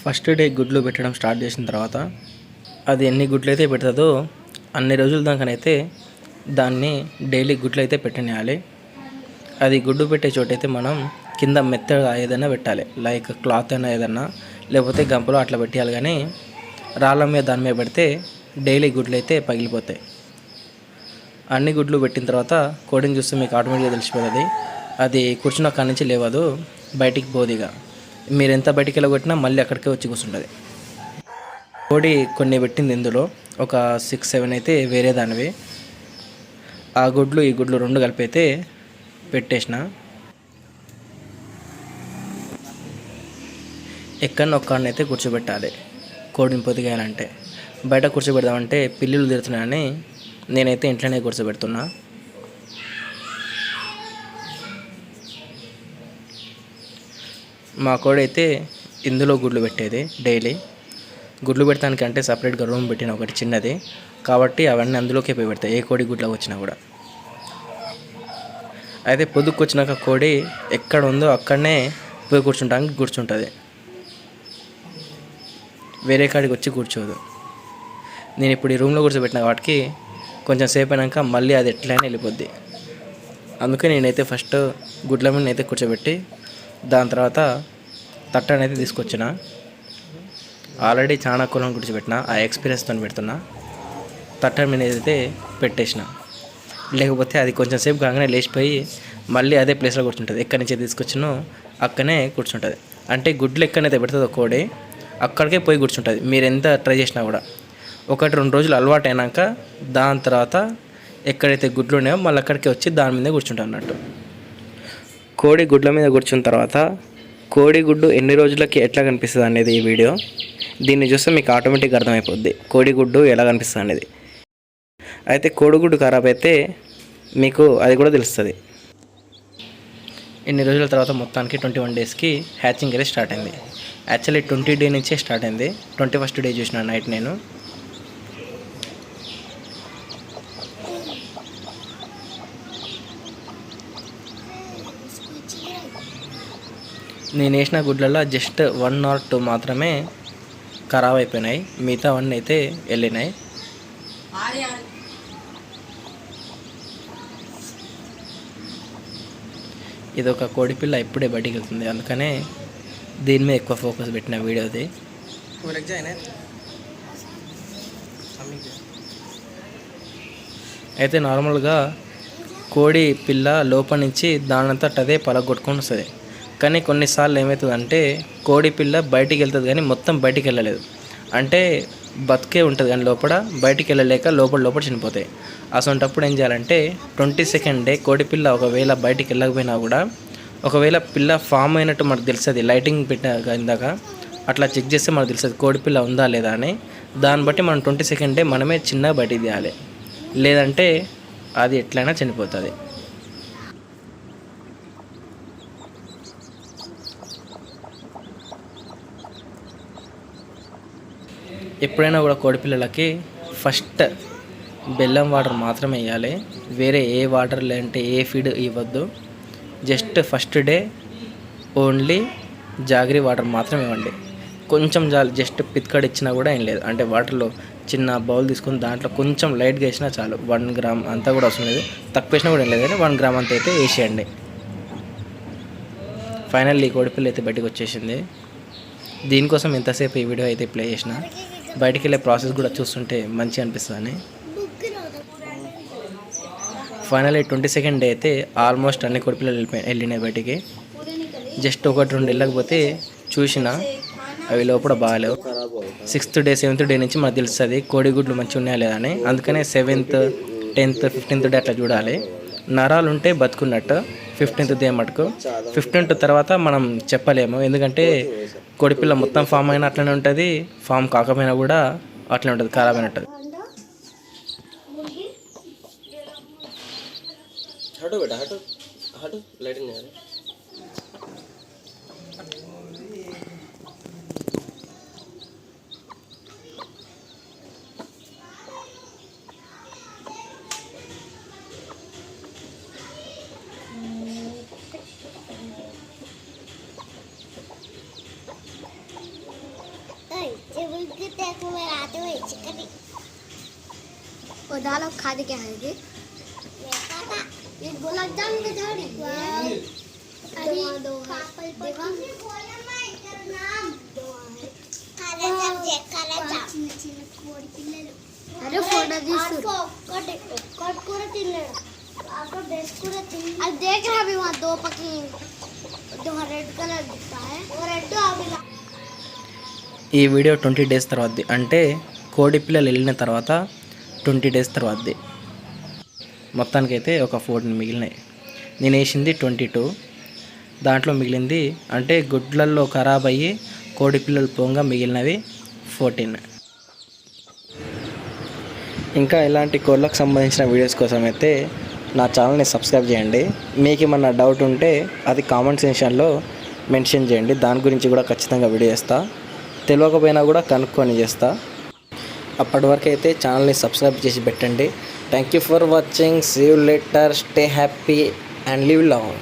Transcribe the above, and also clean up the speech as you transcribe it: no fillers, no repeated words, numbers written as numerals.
First day గుడ్లు పెట్టడం start చేసిన తర్వాత అది ఎన్ని గుడ్లు అయితే పెడుతుందో అన్ని రోజుల దాకానైతే దాన్ని డైలీ గుడ్లు అయితే పెట్టనేయాలి. అది గుడ్డు పెట్టే చోటైతే మనం కింద మెత్తగా ఏదైనా పెట్టాలి, లైక్ క్లాత్ అయినా ఏదన్నా, లేకపోతే గంపలో అట్లా పెట్టాలి. కానీ రాళ్ళ మీద దాని మీద పెడితే డైలీ గుడ్లు అయితే పగిలిపోతాయి. అన్ని గుడ్లు పెట్టిన తర్వాత కోడిని చూస్తే మీకు ఆటోమేటిక్గా తెలిసిపోతుంది. అది కూర్చున్న కాడి నుంచి లేవదు, బయటికి పోదిగా. మీరు ఎంత బయటికి వెళ్ళగొట్టినా మళ్ళీ అక్కడికే వచ్చి కూర్చుంటుంది. కోడి కొన్ని పెట్టింది ఇందులో, ఒక 6-7 అయితే వేరే దానివి. ఆ గుడ్లు ఈ గుడ్లు రెండు కలిపి అయితే పెట్టేసిన. ఒక్కడినైతే కూర్చోబెట్టాలి కోడిని పొదిగాయాలంటే. బయట కూర్చోబెడదామంటే పిల్లులు తిరుగుతున్నాయని నేనైతే ఇంట్లోనే కూర్చోబెడుతున్నా. మా కోడి అయితే ఇందులో గుడ్లు పెట్టేది డైలీ. గుడ్లు పెట్టడానికి అంటే సపరేట్గా రూమ్ పెట్టిన ఒకటి చిన్నది, కాబట్టి అవన్నీ అందులోకే పోయి పెడతాయి ఏ కోడి గుడ్లకు వచ్చినా కూడా. అయితే పొద్దుకు వచ్చినాక కోడి ఎక్కడ ఉందో అక్కడనే పోయి కూర్చుంటుంది. వేరే కాడికి వచ్చి కూర్చోదు. నేను ఇప్పుడు ఈ రూమ్లో కూర్చోబెట్టిన వాటికి కొంచెం సేపు అయినాక మళ్ళీ అది ఎట్లయినా వెళ్ళిపోద్ది. అందుకే నేనైతే ఫస్ట్ గుడ్ల మీద అయితే కూర్చోబెట్టి దాని తర్వాత తట్టని అయితే తీసుకొచ్చిన. ఆల్రెడీ చాలా కూరలను కూర్చోబెట్టిన, ఆ ఎక్స్పీరియన్స్తో పెడుతున్నా. తట్టని మీద అయితే పెట్టేసిన, లేకపోతే అది కొంచెం సేపు కాగానే లేచిపోయి మళ్ళీ అదే ప్లేస్లో కూర్చుంటుంది. ఎక్కడి నుంచి తీసుకొచ్చినో అక్కడనే కూర్చుంటుంది. అంటే గుడ్లు ఎక్కడైతే పెడుతుందో కోడి అక్కడికే పోయి కూర్చుంటుంది. మీరు ఎంత ట్రై చేసినా కూడా 1-2 రోజులు అలవాటు అయినాక దాని తర్వాత ఎక్కడైతే గుడ్లు ఉన్నాయో మళ్ళీ అక్కడికి వచ్చి దాని మీదే కూర్చుంటుంది అన్నట్టు. కోడి గుడ్ల మీద కూర్చున్న తర్వాత కోడి గుడ్డు ఎన్ని రోజులకి ఎట్లా కనిపిస్తుంది అనేది ఈ వీడియో. దీన్ని చూస్తే మీకు ఆటోమేటిక్గా అర్థమైపోద్ది కోడిగుడ్డు ఎలా కనిపిస్తుంది అనేది. అయితే కోడిగుడ్డు ఖరాబ్ అయితే మీకు అది కూడా తెలుస్తుంది. ఇన్ని రోజుల తర్వాత మొత్తానికి 21 డేస్కి హ్యాచింగ్ అయితే స్టార్ట్ అయింది. యాక్చువల్లీ 20 డే నుంచే స్టార్ట్ అయింది. 21st డే చూసిన నైట్ నేను వేసిన గుడ్లలో జస్ట్ 1 or 2 మాత్రమే ఖరాబ్ అయిపోయినాయి, మిగతా 1 అయితే వెళ్ళినాయి. ఇది ఒక కోడి పిల్ల ఇప్పుడే బయటికి వెళ్తుంది, అందుకనే దీని మీద ఎక్కువ ఫోకస్ పెట్టిన వీడియోది. అయితే నార్మల్గా కోడి పిల్ల లోపల నుంచి దానంతా అదే పలగొట్టుకొని వస్తుంది. కానీ కొన్నిసార్లు ఏమవుతుందంటే కోడి పిల్ల బయటికి వెళ్తుంది కానీ మొత్తం బయటికి వెళ్ళలేదు, అంటే బతికే ఉంటుంది కానీ లోపల బయటికి వెళ్ళలేక లోపల చనిపోతాయి. అసొంటప్పుడు ఏం చేయాలంటే 22nd డే కోడి పిల్ల ఒకవేళ బయటికి వెళ్ళకపోయినా కూడా, ఒకవేళ పిల్ల ఫామ్ అయినట్టు మనకు తెలుస్తుంది, లైటింగ్ పెట్టిన ఇందాక అట్లా చెక్ చేస్తే మనకు తెలుస్తుంది కోడి పిల్ల ఉందా లేదా అని. దాన్ని బట్టి మనం 22nd డే మనమే చిన్నగా బయటికి తీయాలి, లేదంటే అది ఎట్లయినా చనిపోతుంది. ఎప్పుడైనా కూడా కోడిపిల్లలకి ఫస్ట్ బెల్లం వాటర్ మాత్రమే వేయాలి, వేరే ఏ వాటర్ లేదంటే ఏ ఫీడ్ ఇవ్వద్దు. Just first day only jaggery water మాత్రమే ఇవ్వండి. కొంచెం చాలు, జస్ట్ పిత్కడ్ ఇచ్చినా కూడా ఏం లేదు. అంటే వాటర్లో చిన్న బౌల్ తీసుకుని దాంట్లో కొంచెం లైట్గా వేసినా చాలు. 1 గ్రామ్ అంతా కూడా అవసరం లేదు, తక్కువ వేసినా కూడా ఏం లేదు, కానీ 1 గ్రామ్ అంతా అయితే వేసేయండి. ఫైనల్లీ కోడిపిల్ల అయితే బయటకు వచ్చేసింది. దీనికోసం ఎంతసేపు ఈ వీడియో అయితే ప్లే చేసిన, బయటికి వెళ్ళే ప్రాసెస్ కూడా చూస్తుంటే మంచిగా అనిపిస్తుంది. ఫైనల్లీ 22nd డే అయితే ఆల్మోస్ట్ అన్ని కోడిపిల్లలు వెళ్ళినాయి బయటికి. జస్ట్ 1-2 వెళ్ళకపోతే చూసిన అవి లోపల బాగాలేవు. 6th డే 7th డే నుంచి మనకు తెలుస్తుంది కోడిగుడ్లు మంచిగా ఉన్నాయా లేదా అని. అందుకనే 7th 10th 15th డే అట్లా చూడాలి. నరాలు ఉంటే బతుకున్నట్టు 15th డే మటుకు. 15th తర్వాత మనం చెప్పలేము, ఎందుకంటే కోడిపిల్ల మొత్తం ఫామ్ అయినా అట్లనే ఉంటుంది, ఫామ్ కాకపోయినా కూడా అట్లనే ఉంటుంది, ఖరాబ్ అయినట్టు. देखो मेरा आते हुए चिकन वो दाल खा दे क्या है ये गुलाब जामुन के झाड़ी अरे पापा देखो नाम खाना सब चेक करा जा कोड़ी पिल्ले अरे फोटो తీసు कट కూడా తిన్నాడు आपको ड्रेस కూడా తిన్నాడు अब देख रहा अभी वहां दो पकी जो रेड कलर दिखता है वो रेड अभी ఈ వీడియో 20 డేస్ తర్వాతది అంటే కోడి పిల్లలు వెళ్ళిన తర్వాత 20 డేస్ తర్వాతది. మొత్తానికైతే ఒక 14 మిగిలినాయి. నేను వేసింది 22, దాంట్లో మిగిలింది అంటే గుడ్లల్లో ఖరాబ్ అయ్యి కోడి పిల్లలు పోంగా మిగిలినవి 14. ఇంకా ఇలాంటి కోళ్ళకు సంబంధించిన వీడియోస్ కోసం అయితే నా ఛానల్ని సబ్స్క్రైబ్ చేయండి. మీకు ఏమన్నా డౌట్ ఉంటే అది కామెంట్ సెక్షన్లో మెన్షన్ చేయండి, దాని గురించి కూడా ఖచ్చితంగా వీడియో చేస్తా. తెలియకపోయినా కూడా కనుక్కొని చేస్తా. అప్పటి వరకు అయితే ఛానల్ని సబ్స్క్రైబ్ చేసి పెట్టండి. Thank you for watching. See you later. Stay happy and live long.